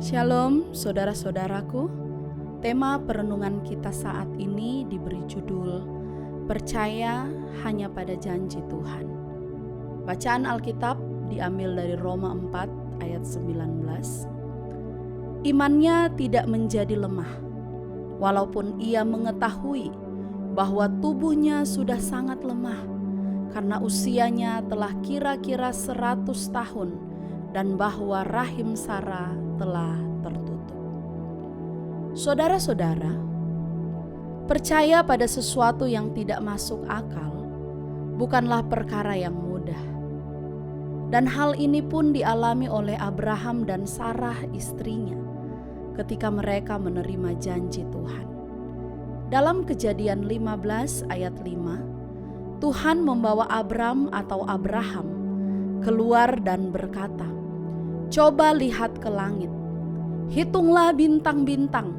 Shalom saudara-saudaraku. Tema perenungan kita saat ini diberi judul Percaya hanya pada janji Tuhan. Bacaan Alkitab diambil dari Roma 4 ayat 19. Imannya tidak menjadi lemah, walaupun ia mengetahui bahwa tubuhnya sudah sangat lemah, karena usianya telah kira-kira 100 tahun dan bahwa rahim Sarah telah tertutup. Saudara-saudara, percaya pada sesuatu yang tidak masuk akal bukanlah perkara yang mudah. Dan hal ini pun dialami oleh Abraham dan Sarah istrinya ketika mereka menerima janji Tuhan. Dalam Kejadian 15 ayat 5, Tuhan membawa Abraham keluar dan berkata, "Coba lihat ke langit, hitunglah bintang-bintang.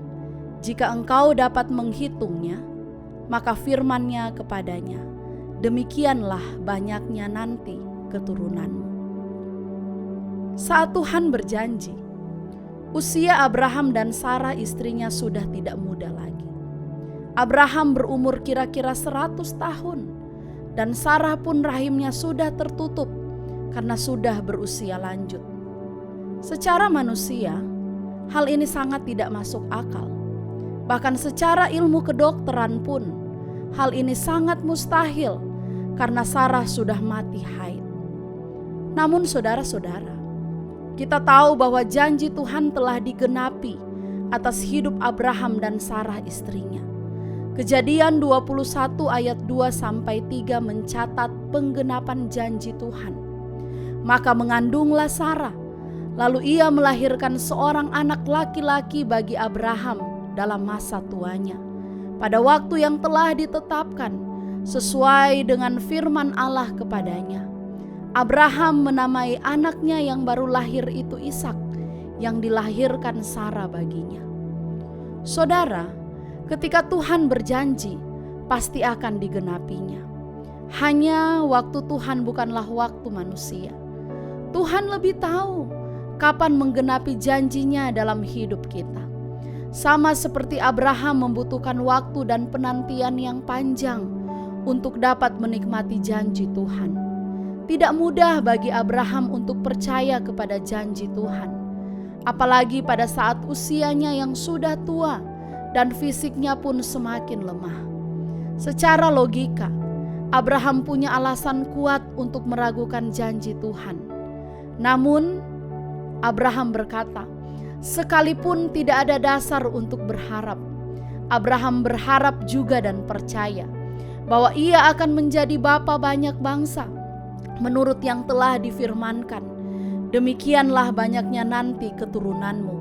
Jika engkau dapat menghitungnya, maka firman-Nya kepadanya, demikianlah banyaknya nanti keturunanmu." Saat Tuhan berjanji, usia Abraham dan Sarah istrinya sudah tidak muda lagi. Abraham berumur kira-kira 100 tahun dan Sarah pun rahimnya sudah tertutup karena sudah berusia lanjut. Secara manusia, hal ini sangat tidak masuk akal. Bahkan secara ilmu kedokteran pun, hal ini sangat mustahil karena Sarah sudah mati haid. Namun saudara-saudara, kita tahu bahwa janji Tuhan telah digenapi atas hidup Abraham dan Sarah istrinya. Kejadian 21 ayat 2-3 mencatat penggenapan janji Tuhan. Maka mengandunglah Sarah, lalu ia melahirkan seorang anak laki-laki bagi Abraham dalam masa tuanya, pada waktu yang telah ditetapkan sesuai dengan firman Allah kepadanya. Abraham menamai anaknya yang baru lahir itu Ishak, yang dilahirkan Sarah baginya. Saudara, ketika Tuhan berjanji, pasti akan digenapinya. Hanya waktu Tuhan bukanlah waktu manusia. Tuhan lebih tahu kapan menggenapi janjinya dalam hidup kita. Sama seperti Abraham membutuhkan waktu dan penantian yang panjang untuk dapat menikmati janji Tuhan. Tidak mudah bagi Abraham untuk percaya kepada janji Tuhan, apalagi pada saat usianya yang sudah tua dan fisiknya pun semakin lemah. Secara logika, Abraham punya alasan kuat untuk meragukan janji Tuhan. Namun, Abraham berkata, sekalipun tidak ada dasar untuk berharap, Abraham berharap juga dan percaya bahwa ia akan menjadi bapa banyak bangsa, menurut yang telah difirmankan, demikianlah banyaknya nanti keturunanmu.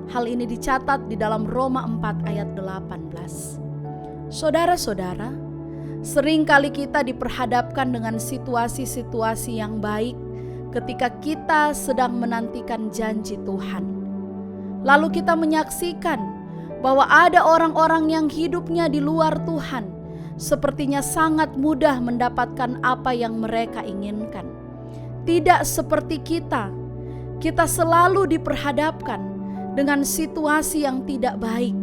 Hal ini dicatat di dalam Roma 4 ayat 18. Saudara-saudara, seringkali kita diperhadapkan dengan situasi-situasi yang baik ketika kita sedang menantikan janji Tuhan. Lalu kita menyaksikan bahwa ada orang-orang yang hidupnya di luar Tuhan, sepertinya sangat mudah mendapatkan apa yang mereka inginkan. Tidak seperti kita selalu diperhadapkan dengan situasi yang tidak baik.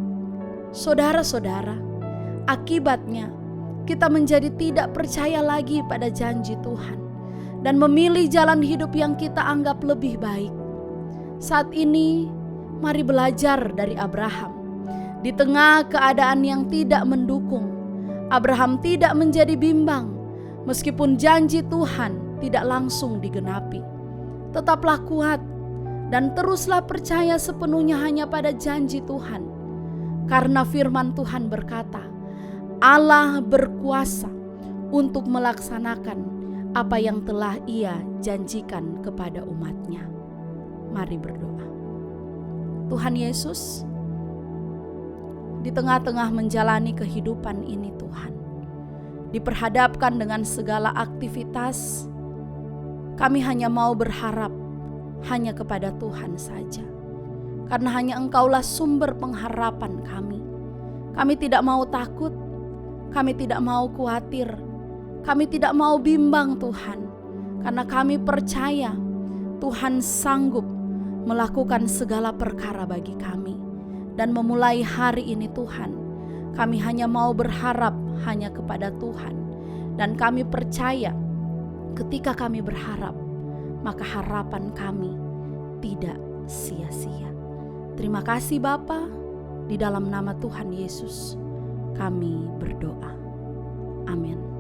Saudara-saudara, akibatnya kita menjadi tidak percaya lagi pada janji Tuhan dan memilih jalan hidup yang kita anggap lebih baik. Saat ini, mari belajar dari Abraham. Di tengah keadaan yang tidak mendukung, Abraham tidak menjadi bimbang meskipun janji Tuhan tidak langsung digenapi. Tetaplah kuat dan teruslah percaya sepenuhnya hanya pada janji Tuhan. Karena firman Tuhan berkata, Allah berkuasa untuk melaksanakan apa yang telah Ia janjikan kepada umat-Nya. Mari berdoa. Tuhan Yesus, di tengah-tengah menjalani kehidupan ini Tuhan, diperhadapkan dengan segala aktivitas, kami hanya mau berharap hanya kepada Tuhan saja. Karena hanya Engkaulah sumber pengharapan kami. Kami tidak mau takut, kami tidak mau khawatir, kami tidak mau bimbang Tuhan. Karena kami percaya Tuhan sanggup melakukan segala perkara bagi kami. Dan memulai hari ini Tuhan, kami hanya mau berharap hanya kepada Tuhan. Dan kami percaya ketika kami berharap, maka harapan kami tidak sia-sia. Terima kasih Bapa, di dalam nama Tuhan Yesus kami berdoa. Amin.